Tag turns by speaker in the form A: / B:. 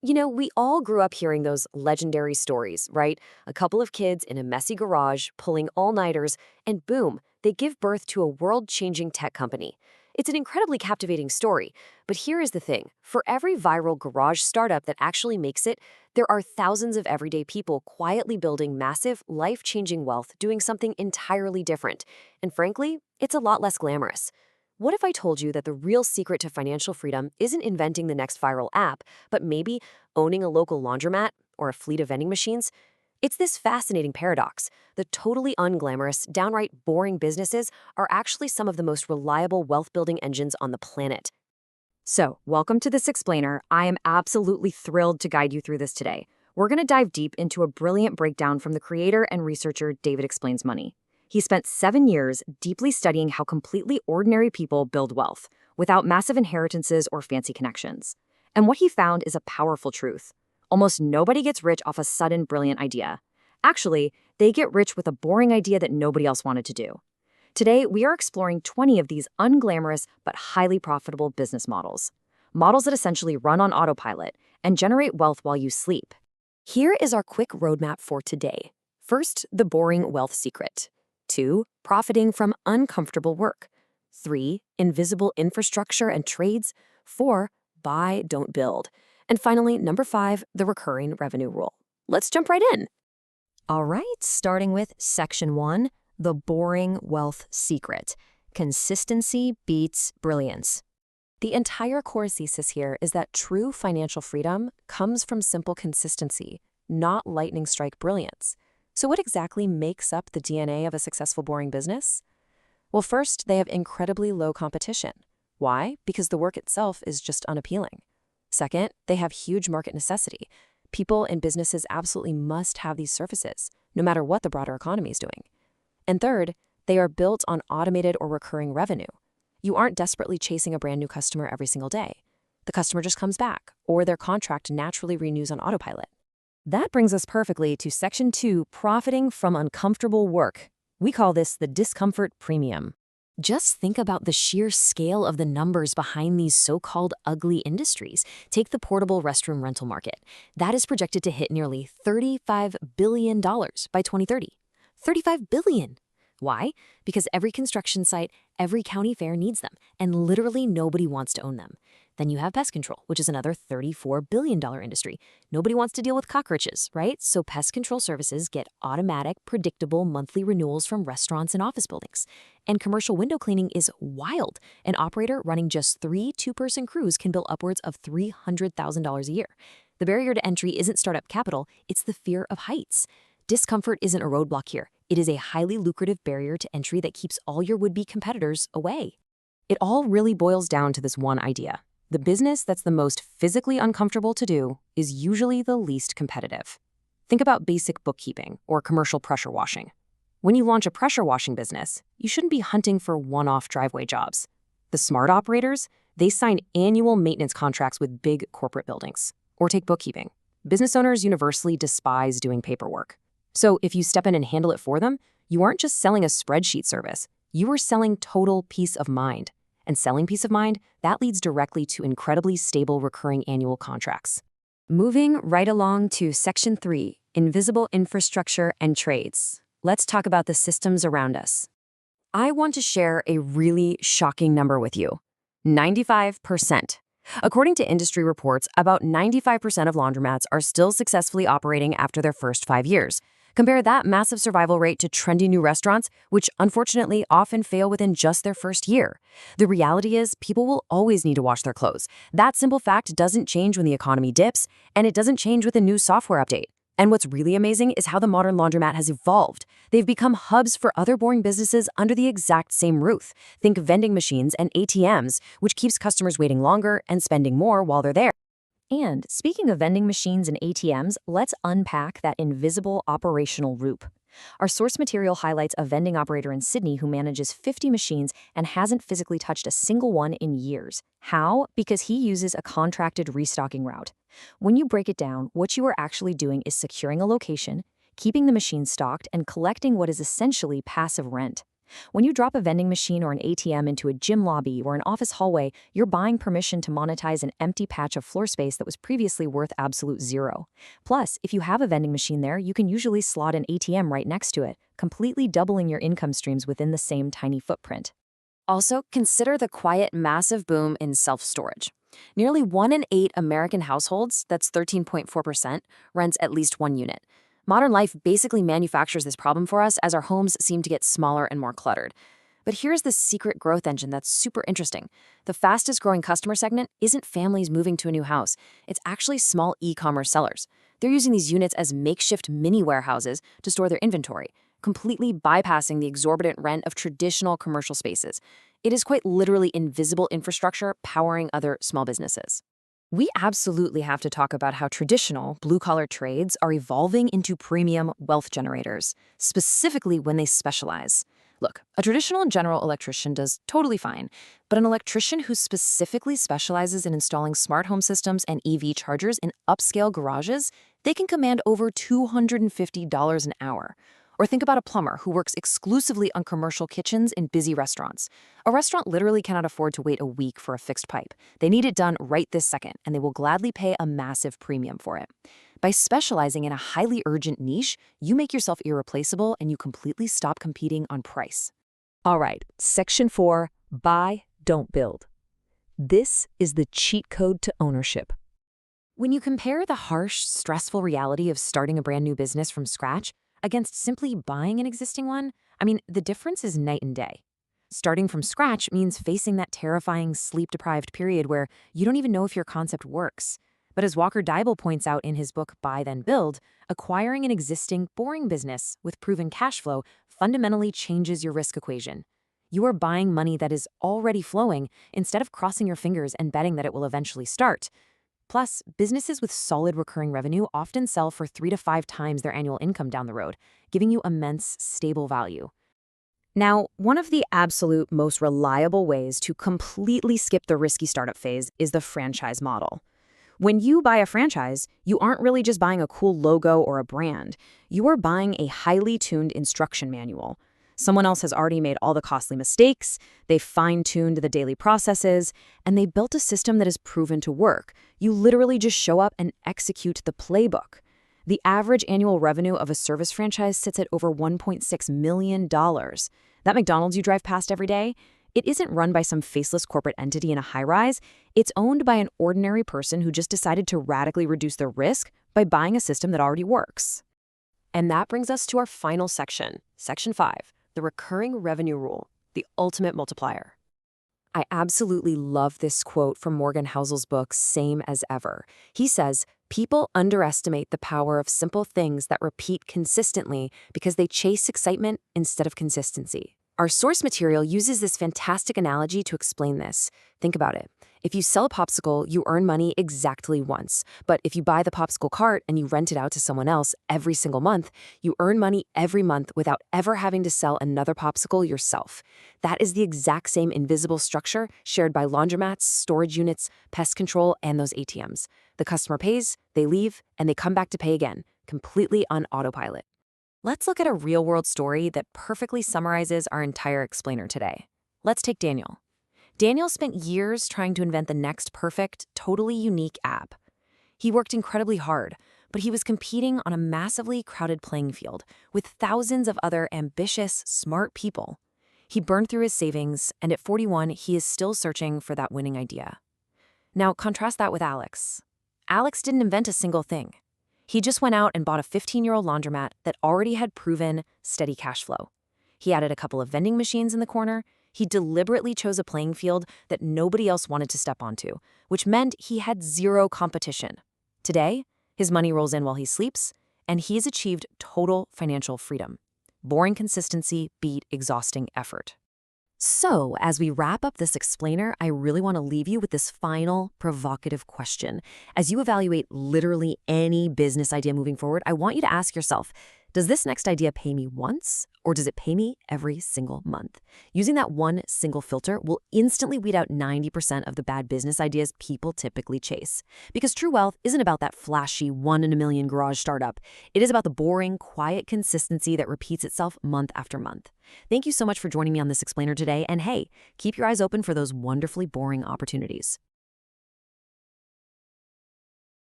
A: We all grew up hearing those legendary stories, right? A couple of kids in a messy garage pulling all-nighters, and boom, they give birth to a world-changing tech company. It's an incredibly captivating story, but here is the thing. For every viral garage startup that actually makes it, there are thousands of everyday people quietly building massive, life-changing wealth doing something entirely different. And frankly, it's a lot less glamorous. What if I told you that the real secret to financial freedom isn't inventing the next viral app, but maybe owning a local laundromat or a fleet of vending machines? It's this fascinating paradox. The totally unglamorous, downright boring businesses are actually some of the most reliable wealth-building engines on the planet. So, welcome to this explainer. I am absolutely thrilled to guide you through this today. We're going to dive deep into a brilliant breakdown from the creator and researcher David Explains Money. He spent 7 years deeply studying how completely ordinary people build wealth, without massive inheritances or fancy connections. And what he found is a powerful truth. Almost nobody gets rich off a sudden brilliant idea. Actually, they get rich with a boring idea that nobody else wanted to do. Today, we are exploring 20 of these unglamorous but highly profitable business models. Models that essentially run on autopilot and generate wealth while you sleep. Here is our quick roadmap for today. First, the boring wealth secret. 2. Profiting from uncomfortable work. 3. Invisible infrastructure and trades. 4. Buy, don't build. And finally, number 5, the recurring revenue rule. Let's jump right in. All right, starting with Section 1, the boring wealth secret. Consistency beats brilliance. The entire core thesis here is that true financial freedom comes from simple consistency, not lightning strike brilliance. So what exactly makes up the DNA of a successful boring business? Well, first, they have incredibly low competition. Why? Because the work itself is just unappealing. Second, they have huge market necessity. People and businesses absolutely must have these services, no matter what the broader economy is doing. And third, they are built on automated or recurring revenue. You aren't desperately chasing a brand new customer every single day. The customer just comes back, or their contract naturally renews on autopilot. That brings us perfectly to Section 2, profiting from uncomfortable work. We call this the discomfort premium. Just think about the sheer scale of the numbers behind these so-called ugly industries. Take the portable restroom rental market. That is projected to hit nearly $35 billion by 2030. $35 billion. Why? Because every construction site, every county fair needs them, and literally nobody wants to own them. Then you have pest control, which is another $34 billion industry. Nobody wants to deal with cockroaches, right? So pest control services get automatic, predictable monthly renewals from restaurants and office buildings. And commercial window cleaning is wild. An operator running just 3 two-person crews can bill upwards of $300,000 a year. The barrier to entry isn't startup capital, it's the fear of heights. Discomfort isn't a roadblock here. It is a highly lucrative barrier to entry that keeps all your would-be competitors away. It all really boils down to this one idea. The business that's the most physically uncomfortable to do is usually the least competitive. Think about basic bookkeeping or commercial pressure washing. When you launch a pressure washing business, you shouldn't be hunting for one-off driveway jobs. The smart operators, they sign annual maintenance contracts with big corporate buildings. Or take bookkeeping. Business owners universally despise doing paperwork. So if you step in and handle it for them, you aren't just selling a spreadsheet service. You are selling total peace of mind. And selling peace of mind, that leads directly to incredibly stable recurring annual contracts. Moving right along to Section 3, invisible infrastructure and trades. Let's talk about the systems around us. I want to share a really shocking number with you. 95%. According to industry reports, about 95% of laundromats are still successfully operating after their first 5 years. Compare that massive survival rate to trendy new restaurants, which unfortunately often fail within just their first year. The reality is, people will always need to wash their clothes. That simple fact doesn't change when the economy dips, and it doesn't change with a new software update. And what's really amazing is how the modern laundromat has evolved. They've become hubs for other boring businesses under the exact same roof. Think vending machines and ATMs, which keeps customers waiting longer and spending more while they're there. And speaking of vending machines and ATMs, let's unpack that invisible operational roop. Our source material highlights a vending operator in Sydney who manages 50 machines and hasn't physically touched a single one in years. How? Because he uses a contracted restocking route. When you break it down, what you are actually doing is securing a location, keeping the machine stocked, and collecting what is essentially passive rent.
B: When you drop a vending machine or an ATM into a gym lobby or an office hallway, you're buying permission to monetize an empty patch of floor space that was previously worth absolute zero. Plus, if you have a vending machine there, you can usually slot an ATM right next to it, completely doubling your income streams within the same tiny footprint.
A: Also, consider the quiet, massive boom in self-storage. Nearly 1 in 8 American households, that's 13.4%, rents at least one unit. Modern life basically manufactures this problem for us as our homes seem to get smaller and more cluttered. But here's the secret growth engine that's super interesting. The fastest growing customer segment isn't families moving to a new house. It's actually small e-commerce sellers. They're using these units as makeshift mini warehouses to store their inventory, completely bypassing the exorbitant rent of traditional commercial spaces. It is quite literally invisible infrastructure powering other small businesses.
B: We absolutely have to talk about how traditional blue-collar trades are evolving into premium wealth generators, specifically when they specialize. Look, a traditional general electrician does totally fine, but an electrician who specifically specializes in installing smart home systems and EV chargers in upscale garages, they can command over $250 an hour. Or think about a plumber who works exclusively on commercial kitchens in busy restaurants. A restaurant literally cannot afford to wait a week for a fixed pipe. They need it done right this second, and they will gladly pay a massive premium for it. By specializing in a highly urgent niche, you make yourself irreplaceable and you completely stop competing on price. All right, Section 4, Buy, Don't Build. This is the cheat code to ownership.
A: When you compare the harsh, stressful reality of starting a brand new business from scratch against simply buying an existing one, the difference is night and day. Starting from scratch means facing that terrifying sleep-deprived period where you don't even know if your concept works. But as Walker Deibel points out in his book Buy Then Build, acquiring an existing, boring business with proven cash flow fundamentally changes your risk equation. You are buying money that is already flowing instead of crossing your fingers and betting that it will eventually start. Plus, businesses with solid recurring revenue often sell for 3 to 5 times their annual income down the road, giving you immense, stable value.
B: Now, one of the absolute most reliable ways to completely skip the risky startup phase is the franchise model. When you buy a franchise, you aren't really just buying a cool logo or a brand. You are buying a highly tuned instruction manual. Someone else has already made all the costly mistakes, they've fine-tuned the daily processes, and they built a system that is proven to work. You literally just show up and execute the playbook. The average annual revenue of a service franchise sits at over $1.6 million. That McDonald's you drive past every day, it isn't run by some faceless corporate entity in a high-rise. It's owned by an ordinary person who just decided to radically reduce their risk by buying a system that already works.
A: And that brings us to our final section, Section 5. The recurring revenue rule, the ultimate multiplier. I absolutely love this quote from Morgan Housel's book, Same as Ever. He says, people underestimate the power of simple things that repeat consistently because they chase excitement instead of consistency. Our source material uses this fantastic analogy to explain this. Think about it. If you sell a popsicle, you earn money exactly once. But if you buy the popsicle cart and you rent it out to someone else every single month, you earn money every month without ever having to sell another popsicle yourself. That is the exact same invisible structure shared by laundromats, storage units, pest control, and those ATMs. The customer pays, they leave, and they come back to pay again, completely on autopilot. Let's look at a real-world story that perfectly summarizes our entire explainer today. Let's take Daniel. Daniel spent years trying to invent the next perfect, totally unique app. He worked incredibly hard, but he was competing on a massively crowded playing field with thousands of other ambitious, smart people. He burned through his savings, and at 41, he is still searching for that winning idea. Now, contrast that with Alex. Alex didn't invent a single thing. He just went out and bought a 15-year-old laundromat that already had proven steady cash flow. He added a couple of vending machines in the corner. He deliberately chose a playing field that nobody else wanted to step onto, which meant he had zero competition. Today, his money rolls in while he sleeps, and he's achieved total financial freedom. Boring consistency beat exhausting effort. So, as we wrap up this explainer, I really want to leave you with this final provocative question. As you evaluate literally any business idea moving forward, I want you to ask yourself, Does this next idea pay me once, or does it pay me every single month? Using that one single filter will instantly weed out 90% of the bad business ideas people typically chase. Because true wealth isn't about that flashy one in a million garage startup. It is about the boring, quiet consistency that repeats itself month after month. Thank you so much for joining me on this explainer today, and hey, keep your eyes open for those wonderfully boring opportunities.